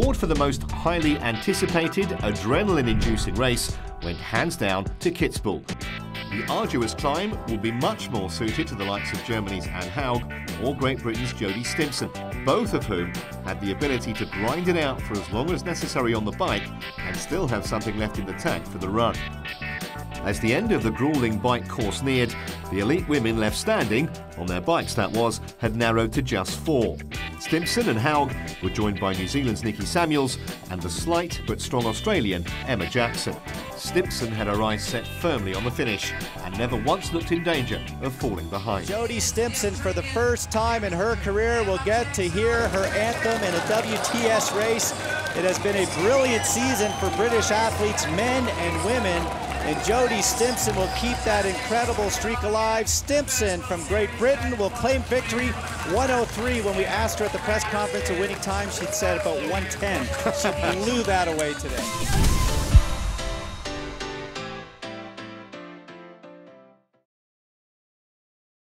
award for the most highly anticipated, adrenaline-inducing race went hands down to Kitzbuhel. The arduous climb will be much more suited to the likes of Germany's Anne Haug or Great Britain's Jodie Stimpson, both of whom had the ability to grind it out for as long as necessary on the bike and still have something left in the tank for the run. As the end of the grueling bike course neared, the elite women left standing, on their bikes that was, had narrowed to just 4. Stimpson and Haug were joined by New Zealand's Nikki Samuels and the slight but strong Australian Emma Jackson. Stimpson had her eyes set firmly on the finish and never once looked in danger of falling behind. Jodie Stimpson, for the first time in her career, will get to hear her anthem in a WTS race. It has been a brilliant season for British athletes, men and women, and Jodie Stimpson will keep that incredible streak alive. Stimpson from Great Britain will claim victory. 1:03. When we asked her at the press conference a winning time, she'd said about 1:10. She blew that away today.